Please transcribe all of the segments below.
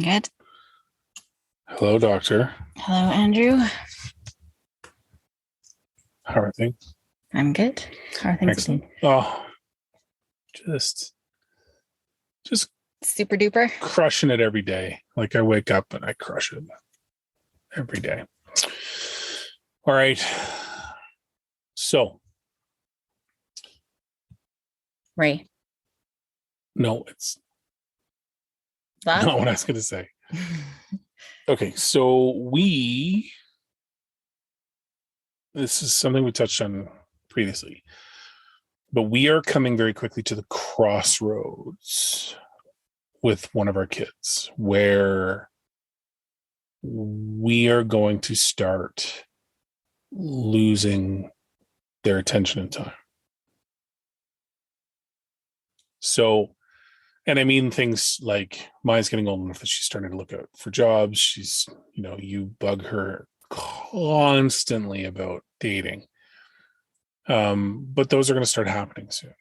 Good. Hello, doctor. Hello, Andrew. How are things? I'm good. How are things? Excellent. Oh, just super duper crushing it every day. Like I wake up and I crush it every day. All right. So. Ray. No, it's Love? not what I was going to say. Okay, so this is something we touched on previously, but we are coming very quickly to the crossroads with one of our kids where we are going to start losing their attention and time. So, and I mean things like Maya's getting old enough that she's starting to look out for jobs. She's, you bug her constantly about dating. But those are going to start happening soon.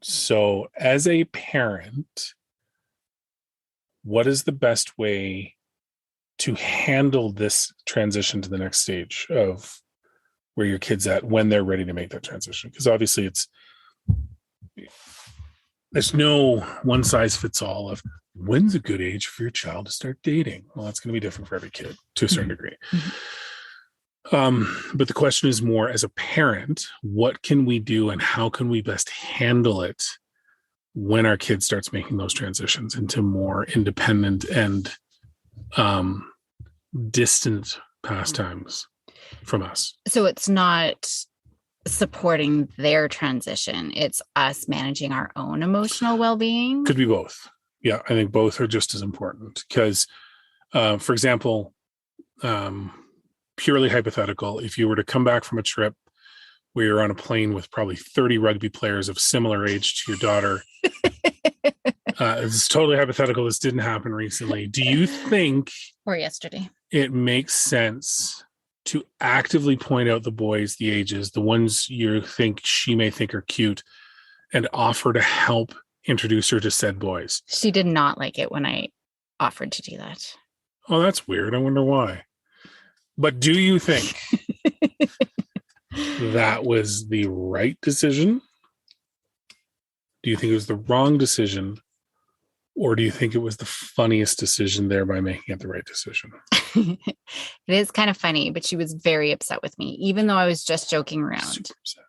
So as a parent, what is the best way to handle this transition to the next stage of where your kid's at when they're ready to make that transition? Because obviously there's no one size fits all of when's a good age for your child to start dating. Well, that's going to be different for every kid to a certain degree. But the question is more as a parent, what can we do and how can we best handle it when our kid starts making those transitions into more independent and distant pastimes from us? So it's not supporting their transition. It's us managing our own emotional well-being. Could be both. Yeah, I think both are just as important because, for example, purely hypothetical, if you were to come back from a trip where you're on a plane with probably 30 rugby players of similar age to your daughter, it's totally hypothetical. This didn't happen recently. Do you think or yesterday it makes sense to actively point out the boys, the ages, the ones you think she may think are cute, and offer to help introduce her to said boys? She did not like it when I offered to do that. Oh, that's weird. I wonder why. But do you think that was the right decision? Do you think it was the wrong decision? Or do you think it was the funniest decision, thereby making it the right decision? It is kind of funny, but she was very upset with me, even though I was just joking around. Super upset.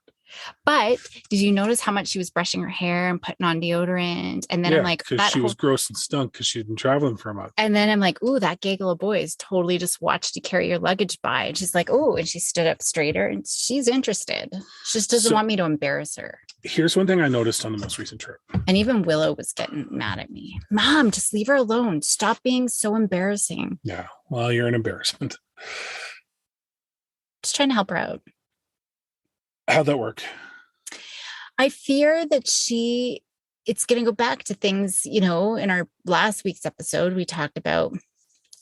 But did you notice how much she was brushing her hair and putting on deodorant? And then I'm like, because she was gross and stunk because she'd been traveling for a month. And then I'm like, ooh, that gaggle of boys totally just watched you carry your luggage by. And she's like, oh, and she stood up straighter and she's interested. She just doesn't want me to embarrass her. Here's one thing I noticed on the most recent trip. And even Willow was getting mad at me. Mom, just leave her alone. Stop being so embarrassing. Yeah, well, you're an embarrassment. Just trying to help her out. How'd that work? I fear that it's going to go back to things, in our last week's episode, we talked about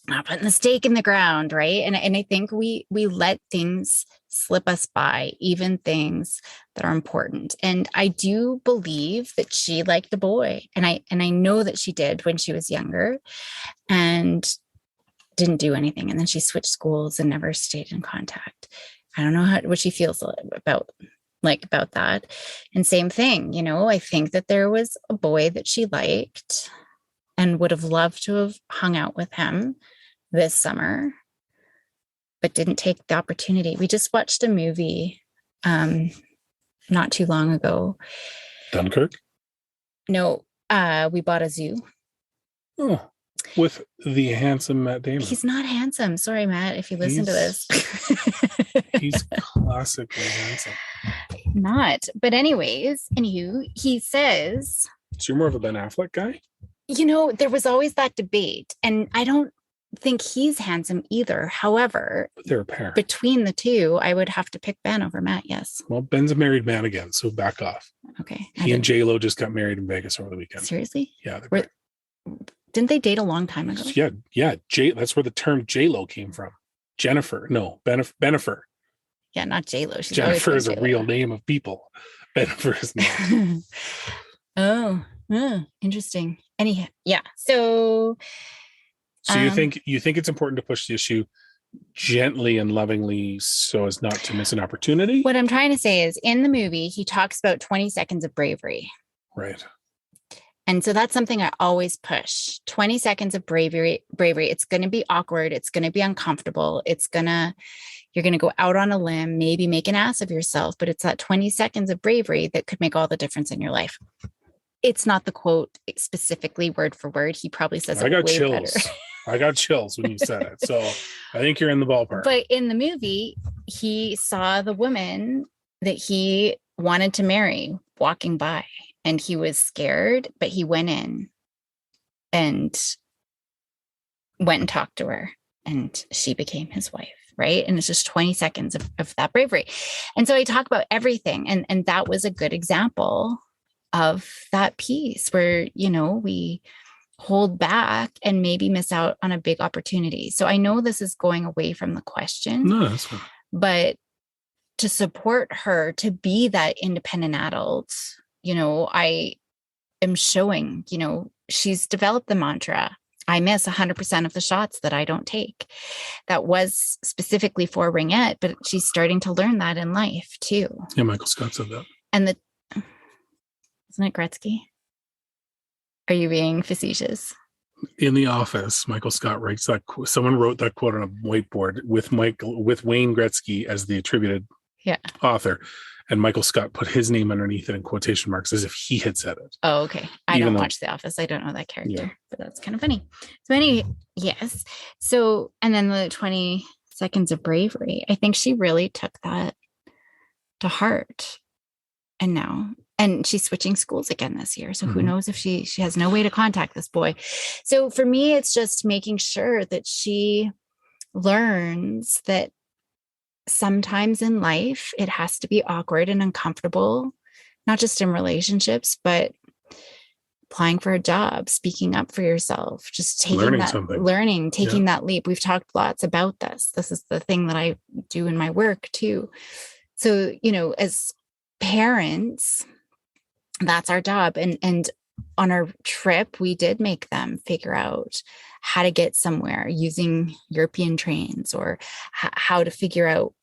not putting the stake in the ground, right? And I think we let things slip us by, even things that are important. And I do believe that she liked a boy. And I know that she did when she was younger and didn't do anything. And then she switched schools and never stayed in contact. I don't know what she feels about that. And same thing, I think that there was a boy that she liked and would have loved to have hung out with him this summer, but didn't take the opportunity. We just watched a movie not too long ago. Dunkirk? No, we bought a zoo. Oh, with the handsome Matt Damon. He's not handsome. Sorry, Matt, if you listen to this. He's classically handsome. Not. But anyways, he says... So you're more of a Ben Affleck guy? There was always that debate. And I don't think he's handsome either. However, but they're a pair. Between the two, I would have to pick Ben over Matt, yes. Well, Ben's a married man again, so back off. Okay. He and J-Lo just got married in Vegas over the weekend. Seriously? Yeah. Didn't they date a long time ago? Yeah. That's where the term J-Lo came from. Jennifer. No, Benifer. Yeah, not J-Lo. Jennifer is a real name of people. Benifer is not. Oh, interesting. Anyhow, yeah. So So you think it's important to push the issue gently and lovingly so as not to miss an opportunity? What I'm trying to say is in the movie, he talks about 20 seconds of bravery. Right. And so that's something I always push. 20 seconds of bravery. It's going to be awkward. It's going to be uncomfortable. You're going to go out on a limb, maybe make an ass of yourself, but it's that 20 seconds of bravery that could make all the difference in your life. It's not the quote specifically word for word. He probably says it way chills. better. I got chills when you said it. So I think you're in the ballpark. But in the movie, he saw the woman that he wanted to marry walking by, and he was scared, but he went in and talked to her, and she became his wife. Right. And it's just 20 seconds of that bravery. And so I talk about everything. And that was a good example of that piece where, we hold back and maybe miss out on a big opportunity. So I know this is going away from the question, no, that's fine. But to support her to be that independent adult, I am showing, she's developed the mantra. I miss 100% of the shots that I don't take. That was specifically for Ringette, but she's starting to learn that in life too. Yeah, Michael Scott said that. And isn't it Gretzky? Are you being facetious? In The Office, Michael Scott writes that someone wrote that quote on a whiteboard with Wayne Gretzky as the attributed author. And Michael Scott put his name underneath it in quotation marks as if he had said it. Oh, okay. I don't watch The Office. I don't know that character, but that's kind of funny. So anyway, yes. So, and then the 20 seconds of bravery, I think she really took that to heart. And she's switching schools again this year. So who knows if she has no way to contact this boy. So for me, it's just making sure that she learns that sometimes in life, it has to be awkward and uncomfortable, not just in relationships, but applying for a job, speaking up for yourself, just taking taking that leap. We've talked lots about this. This is the thing that I do in my work too. So, as parents, that's our job. And on our trip, we did make them figure out how to get somewhere using European trains, or how to figure out,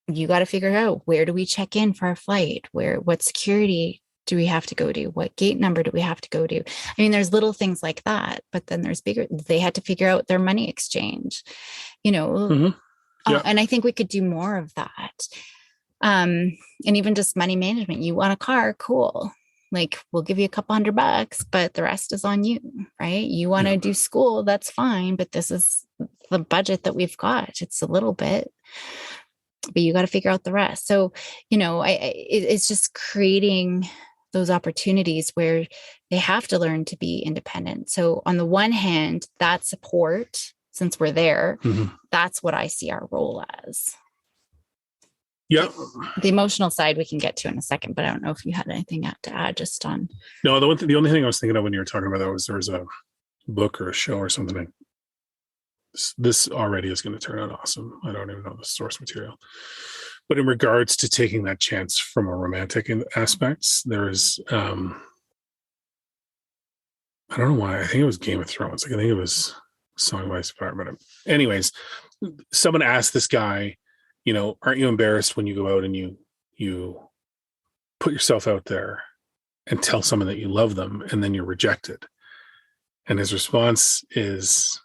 you got to figure out, where do we check in for our flight? What security do we have to go to? What gate number do we have to go to? I mean, there's little things like that, but then there's bigger, they had to figure out their money exchange, and I think we could do more of that. And even just money management. You want a car, cool. Like, we'll give you a couple $100, but the rest is on you, right? You want to do school, that's fine, but this is the budget that we've got. It's a little bit, but you got to figure out the rest. So, it's just creating those opportunities where they have to learn to be independent. So on the one hand, that support, since we're there, that's what I see our role as. Yeah. The emotional side we can get to in a second, but I don't know if you had anything to add just on. No, the only thing I was thinking of when you were talking about that was there was a book or a show or something. Like this already is going to turn out awesome. I don't even know the source material. But in regards to taking that chance from a romantic aspects, there is, I don't know why. I think it was Game of Thrones. Like, I think it was Song of Ice and Fire. But anyways, someone asked this guy, aren't you embarrassed when you go out and you put yourself out there and tell someone that you love them and then you're rejected? And his response is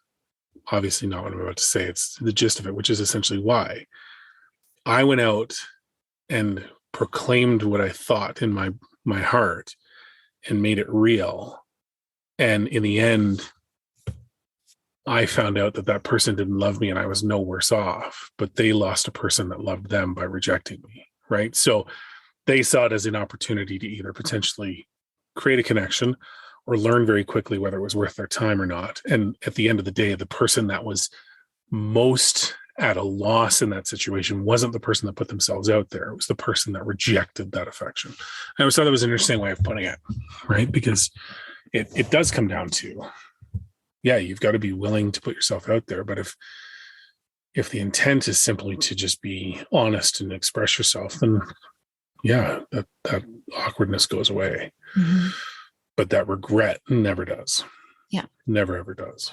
obviously not what I'm about to say. It's the gist of it, which is essentially why I went out and proclaimed what I thought in my heart and made it real. And in the end, I found out that person didn't love me and I was no worse off, but they lost a person that loved them by rejecting me, right? So they saw it as an opportunity to either potentially create a connection or learn very quickly whether it was worth their time or not. And at the end of the day, the person that was most at a loss in that situation wasn't the person that put themselves out there. It was the person that rejected that affection. I always thought that was an interesting way of putting it, right? Because it does come down to, you've got to be willing to put yourself out there. But if the intent is simply to just be honest and express yourself, then that awkwardness goes away. But that regret never does. Yeah. Never, ever does.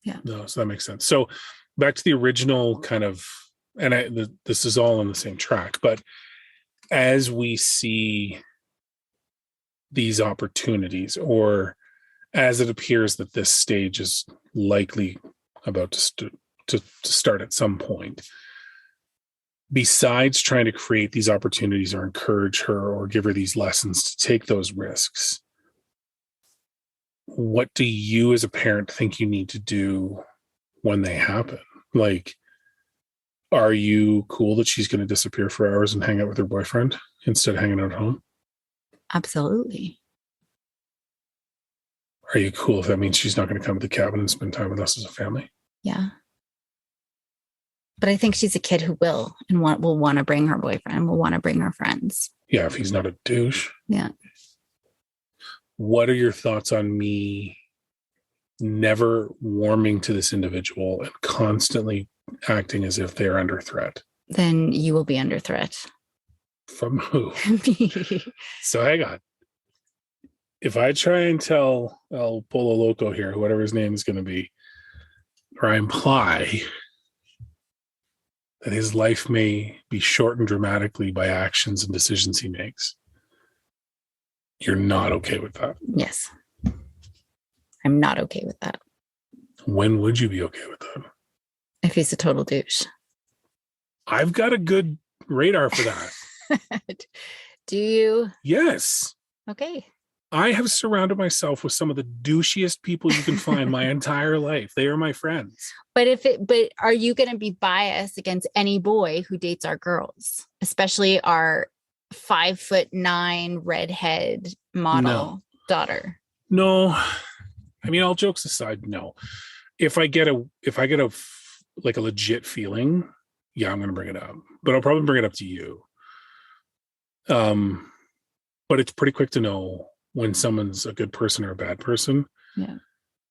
Yeah. No, so that makes sense. So back to the original kind of, and this is all on the same track, but as we see these opportunities, or as it appears that this stage is likely about to start at some point, besides trying to create these opportunities or encourage her or give her these lessons to take those risks, what do you as a parent think you need to do when they happen? Like, are you cool that she's going to disappear for hours and hang out with her boyfriend instead of hanging out at home? Absolutely. Are you cool if that means she's not going to come to the cabin and spend time with us as a family? Yeah. But I think she's a kid who will and will want to bring her boyfriend, will want to bring her friends. Yeah, if he's not a douche. Yeah. What are your thoughts on me never warming to this individual and constantly acting as if they're under threat? Then you will be under threat. From who? So hang on. If I try and tell El Polo Loco here, whatever his name is going to be, or I imply that his life may be shortened dramatically by actions and decisions he makes, you're not okay with that? Yes. I'm not okay with that. When would you be okay with that? If he's a total douche. I've got a good radar for that. Do you? Yes. Okay. I have surrounded myself with some of the douchiest people you can find my entire life. They are my friends. But are you going to be biased against any boy who dates our girls, especially our 5'9" redhead model daughter? No. I mean, all jokes aside, no. If I get a like a legit feeling, yeah, I'm going to bring it up, but I'll probably bring it up to you. But it's pretty quick to know when someone's a good person or a bad person. Yeah.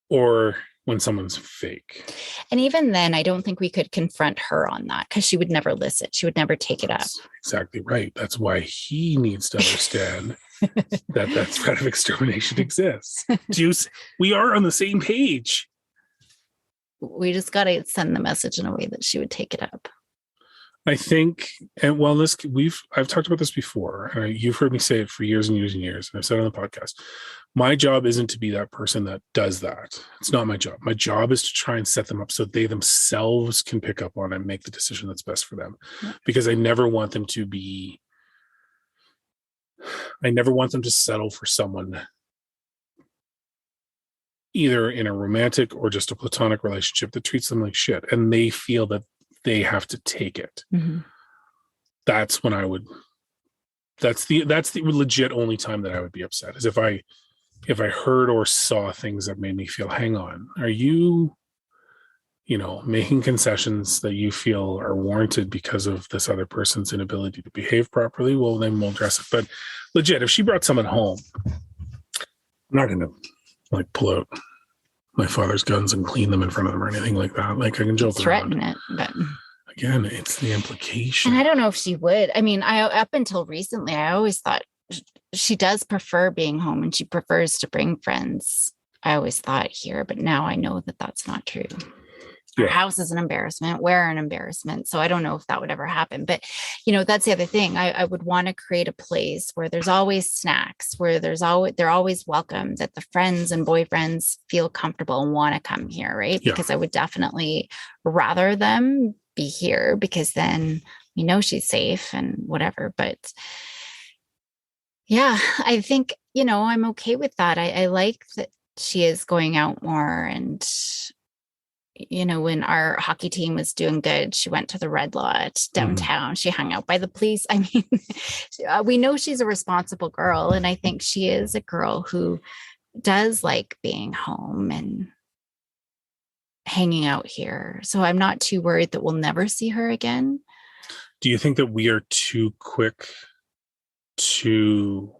Or when someone's fake. And even then, I don't think we could confront her on that because she would never listen. She would never take it up. Exactly right. That's why he needs to understand that threat of extermination exists. We are on the same page. We just got to send the message in a way that she would take it up. I think, and well, I've talked about this before. You've heard me say it for years and years and years, and I've said it on the podcast. My job isn't to be that person that does that. It's not my job. My job is to try and set them up so they themselves can pick up on it and make the decision that's best for them. Yeah. Because I never want them to settle for someone either in a romantic or just a platonic relationship that treats them like shit, and they feel that they have to take it. Mm-hmm. That's when that's the legit only time that I would be upset, is if I heard or saw things that made me feel, hang on, are you making concessions that you feel are warranted because of this other person's inability to behave properly? Well, then we'll address it. But legit, if she brought someone home, I'm not going to pull out my father's guns and clean them in front of them or anything like that. I can joke around. Threaten it, but again, it's the implication. And I don't know if she would. I mean, up until recently, I always thought she does prefer being home and she prefers to bring friends. I always thought here, but now I know that that's not true. Our house is an embarrassment. We're an embarrassment. So I don't know if that would ever happen. But, that's the other thing. I would want to create a place where there's always snacks, where they're always welcome, that the friends and boyfriends feel comfortable and want to come here, right? Yeah. Because I would definitely rather them be here, because then we know she's safe and whatever. But yeah, I think, I'm okay with that. I like that she is going out more, and when our hockey team was doing good, she went to the Red Lot downtown. Mm-hmm. She hung out by the police. I mean, we know she's a responsible girl. And I think she is a girl who does like being home and hanging out here. So I'm not too worried that we'll never see her again. Do you think that we are too quick to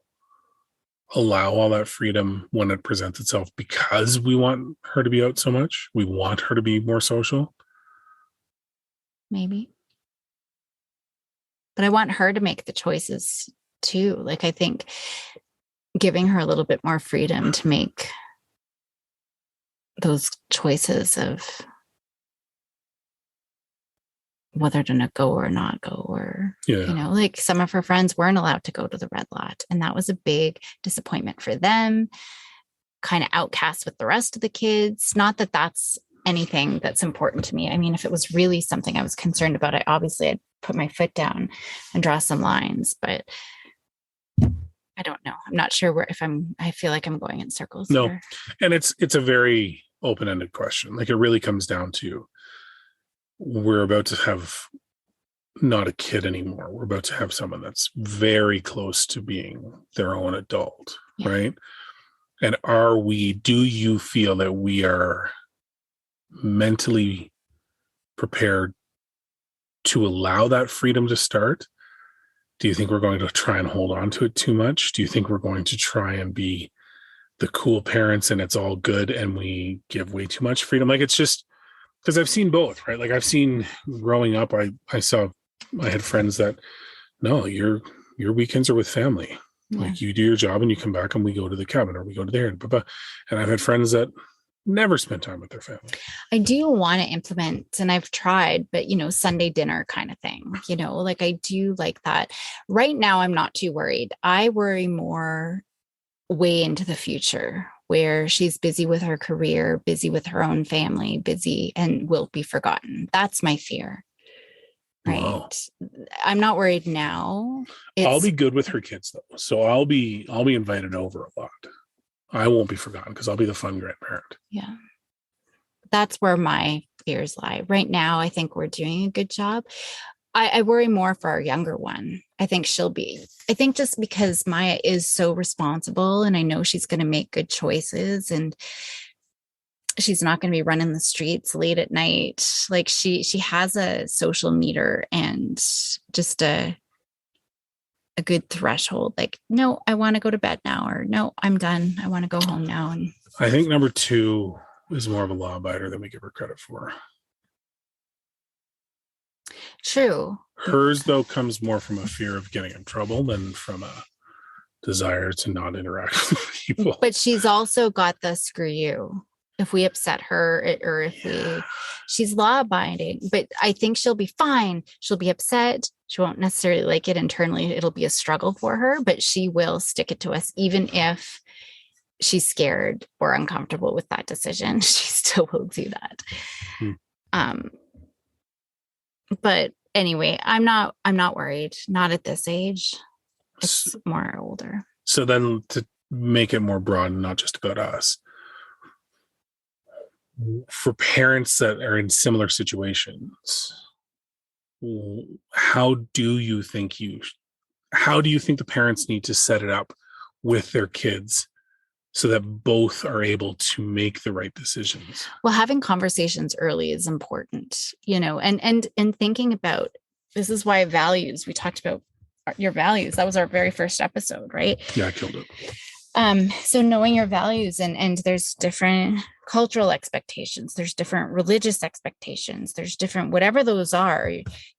allow all that freedom when it presents itself because we want her to be out so much? We want her to be more social? Maybe. But I want her to make the choices too. I think giving her a little bit more freedom to make those choices of whether to go or not go, or, like some of her friends weren't allowed to go to the red lot. And that was a big disappointment for them, kind of outcast with the rest of the kids. Not that that's anything that's important to me. I mean, if it was really something I was concerned about, I'd put my foot down and draw some lines, but I don't know. I'm not sure I feel like I'm going in circles. No. Here. And it's a very open-ended question. Like, it really comes down to, we're about to have not a kid anymore. We're about to have someone that's very close to being their own adult, right? And do you feel that we are mentally prepared to allow that freedom to start? Do you think we're going to try and hold on to it too much? Do you think we're going to try and be the cool parents and it's all good and we give way too much freedom? Like, it's just, because I've seen both, right? Like, I've seen growing up, I had friends that, no, your weekends are with family. Yeah. Like, you do your job and you come back and we go to the cabin or we go to there. And I've had friends that never spent time with their family. I do want to implement, and I've tried, but, Sunday dinner kind of thing, like I do like that. Right now, I'm not too worried. I worry more way into the future, where she's busy with her career, busy with her own family, busy, and will be forgotten. That's my fear. Right. Wow. I'm not worried now. I'll be good with her kids though. So I'll be invited over a lot. I won't be forgotten because I'll be the fun grandparent. Yeah. That's where my fears lie. Right now, I think we're doing a good job. I worry more for our younger one. I think just because Maya is so responsible, and I know she's going to make good choices, and she's not going to be running the streets late at night. Like, she has a social meter and just a good threshold. Like, no, I want to go to bed now, or no, I'm done. I want to go home now. And I think number 2 is more of a law abider than we give her credit for. True. Hers, though, comes more from a fear of getting in trouble than from a desire to not interact with people. But she's also got the screw you. If we upset her, or if she's law abiding, but I think she'll be fine. She'll be upset. She won't necessarily like it internally. It'll be a struggle for her, but she will stick it to us. Even if she's scared or uncomfortable with that decision, she still will do that. But anyway, I'm not worried. Not at this age. It's more older. So then, to make it more broad and not just about us, for parents that are in similar situations, how do you think the parents need to set it up with their kids so that both are able to make the right decisions? Well, having conversations early is important, and thinking about, this is why values, we talked about your values. That was our very first episode, right? Yeah, I killed it. So knowing your values, and there's different cultural expectations, there's different religious expectations, there's different, whatever those are,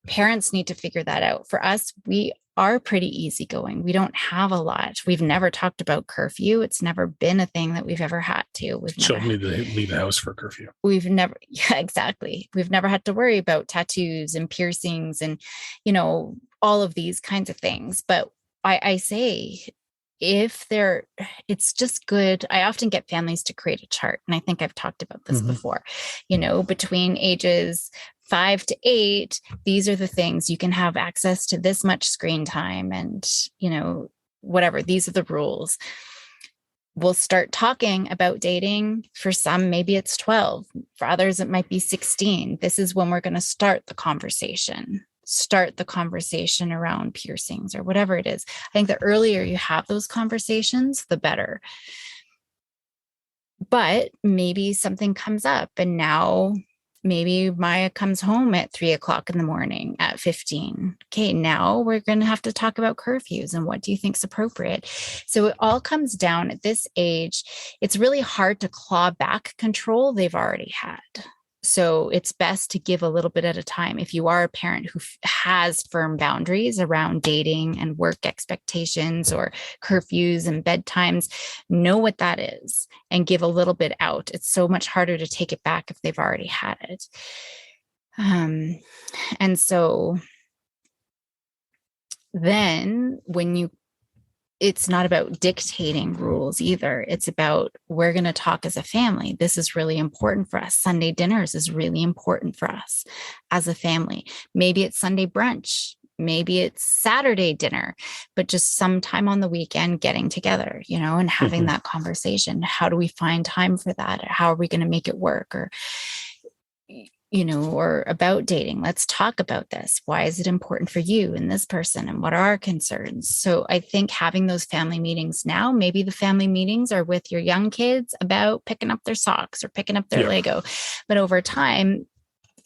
parents need to figure that out. For us, we are pretty easygoing. We don't have a lot. We've never talked about curfew. It's never been a thing that we've ever had to. Children need to leave the house for curfew. Yeah, exactly. We've never had to worry about tattoos and piercings and, all of these kinds of things. But I say, it's just good. I often get families to create a chart. And I think I've talked about this before, between ages 5 to 8, these are the things you can have access to, this much screen time, and, whatever, these are the rules. We'll start talking about dating. For some, maybe it's 12. For others, it might be 16. This is when we're going to start the conversation around piercings or whatever it is. I think the earlier you have those conversations, the better. But maybe something comes up, and now maybe Maya comes home at 3:00 in the morning at 15. Okay, now we're going to have to talk about curfews and what do you think is appropriate. So it all comes down at this age. It's really hard to claw back control they've already had. So it's best to give a little bit at a time. If you are a parent who has firm boundaries around dating and work expectations or curfews and bedtimes, know what that is and give a little bit out. It's so much harder to take it back if they've already had it. And so then it's not about dictating rules either. It's about, we're going to talk as a family. This is really important for us. Sunday dinners is really important for us as a family. Maybe it's Sunday brunch. Maybe it's Saturday dinner, but just sometime on the weekend getting together, and having that conversation. How do we find time for that? How are we going to make it work? Or about dating. Let's talk about this. Why is it important for you and this person? And what are our concerns? So I think having those family meetings now, maybe the family meetings are with your young kids about picking up their socks or picking up their Lego. But over time,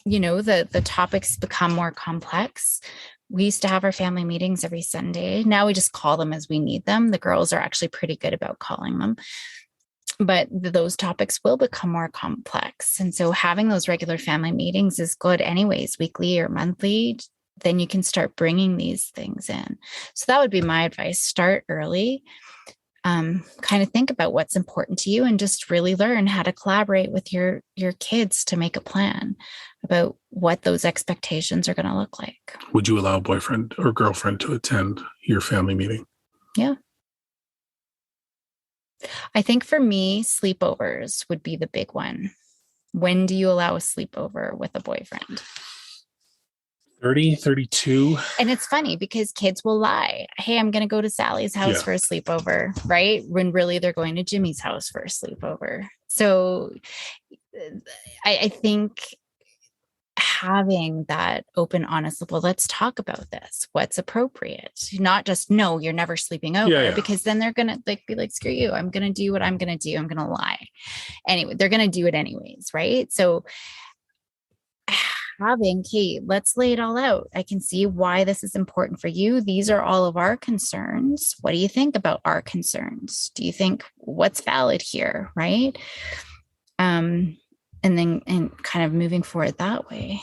the topics become more complex. We used to have our family meetings every Sunday. Now we just call them as we need them. The girls are actually pretty good about calling them. But those topics will become more complex. And so having those regular family meetings is good anyways, weekly or monthly. Then you can start bringing these things in. So that would be my advice. Start early, kind of think about what's important to you and just really learn how to collaborate with your kids to make a plan about what those expectations are going to look like. Would you allow a boyfriend or girlfriend to attend your family meeting? Yeah. I think for me, sleepovers would be the big one. When do you allow a sleepover with a boyfriend? 30, 32. And it's funny because kids will lie. Hey, I'm going to go to Sally's house for a sleepover, right? When really they're going to Jimmy's house for a sleepover. So I think having that open, honest, well, let's talk about this. What's appropriate? Not just, no, you're never sleeping over, because then they're going to be like, screw you. I'm going to do what I'm going to do. I'm going to lie. Anyway, they're going to do it anyways. Right. So having, Kate, let's lay it all out. I can see why this is important for you. These are all of our concerns. What do you think about our concerns? Do you think what's valid here? Right. And kind of moving forward that way,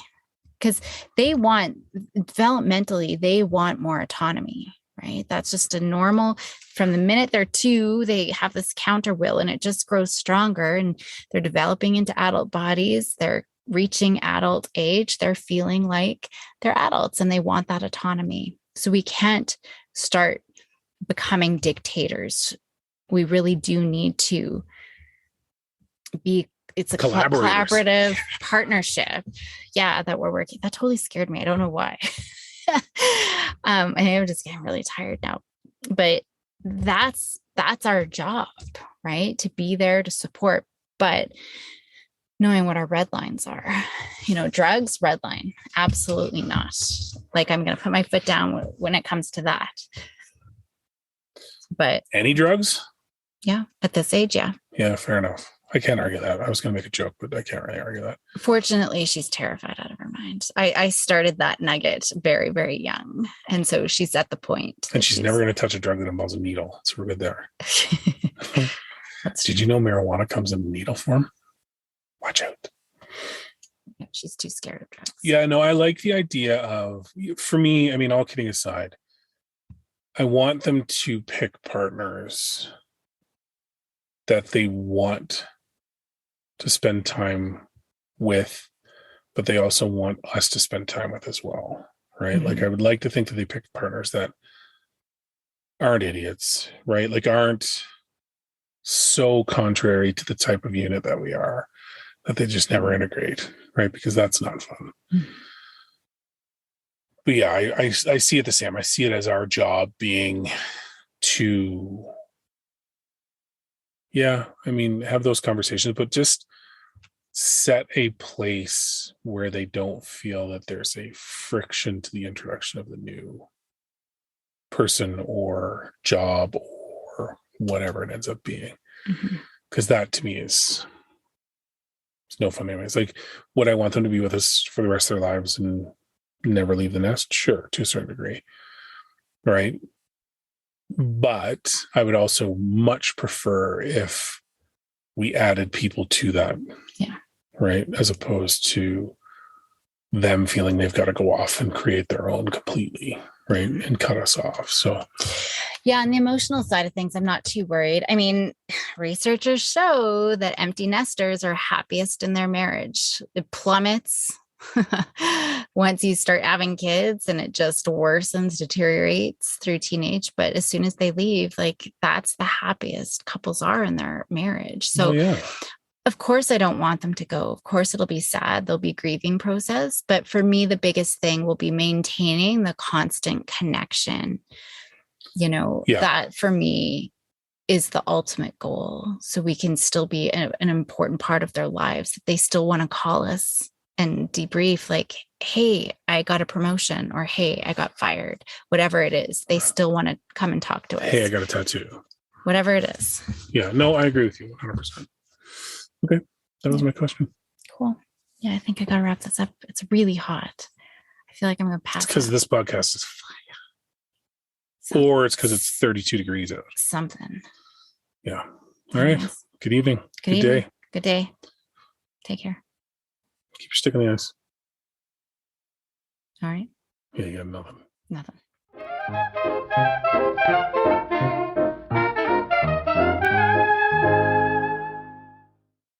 because developmentally, they want more autonomy, right? That's just a normal, from the minute they're 2, they have this counter will and it just grows stronger, and they're developing into adult bodies. They're reaching adult age. They're feeling like they're adults and they want that autonomy. So we can't start becoming dictators. We really do need to it's a collaborative partnership. Yeah, that we're working. That totally scared me. I don't know why. I'm just getting really tired now. But that's our job, right? To be there to support, but knowing what our red lines are. Drugs, red line. Absolutely not. Like, I'm going to put my foot down when it comes to that. But any drugs? Yeah, at this age, yeah. Yeah, fair enough. I can't argue that. I was going to make a joke, but I can't really argue that. Fortunately, she's terrified out of her mind. I started that nugget very, very young. And so she's at the point. And she's never going to touch a drug that involves a needle. So we're good there. Did you know marijuana comes in needle form? Watch out. Yeah, she's too scared of drugs. Yeah, no, I like the idea of, for me, I mean, all kidding aside, I want them to pick partners that they want to spend time with, but they also want us to spend time with as well, right? Mm-hmm. Like, I would like to think that they pick partners that aren't idiots, right? Like, aren't so contrary to the type of unit that we are, that they just never integrate, right? Because that's not fun. Mm-hmm. But yeah, I see it the same. I see it as our job being to, have those conversations, but just set a place where they don't feel that there's a friction to the introduction of the new person or job or whatever it ends up being. Because that to me is no fun anyways. Like, would I want them to be with us for the rest of their lives and never leave the nest? Sure, to a certain degree, right? But I would also much prefer if we added people to that. Yeah. right? As opposed to them feeling they've got to go off and create their own completely, right? And cut us off. So, yeah, on the emotional side of things, I'm not too worried. I mean, researchers show that empty nesters are happiest in their marriage. It plummets once you start having kids, and it just worsens, deteriorates through teenage. But as soon as they leave, like, that's the happiest couples are in their marriage. So, yeah. Of course, I don't want them to go. Of course, it'll be sad. There'll be grieving process. But for me, the biggest thing will be maintaining the constant connection. That for me is the ultimate goal. So we can still be an important part of their lives. If they still want to call us and debrief, like, hey, I got a promotion, or hey, I got fired, whatever it is, they still want to come and talk to us. Hey, I got a tattoo. Whatever it is. Yeah, no, I agree with you 100%. Okay, that was my question. Cool. Yeah, I think I got to wrap this up. It's really hot. I feel like I'm going to pass. It's because this podcast is fire. Or it's because it's 32 degrees out. Something. Yeah. All right. Good evening. Good day. Good day. Take care. Keep your stick on the ice. All right. Yeah, you got nothing. Nothing.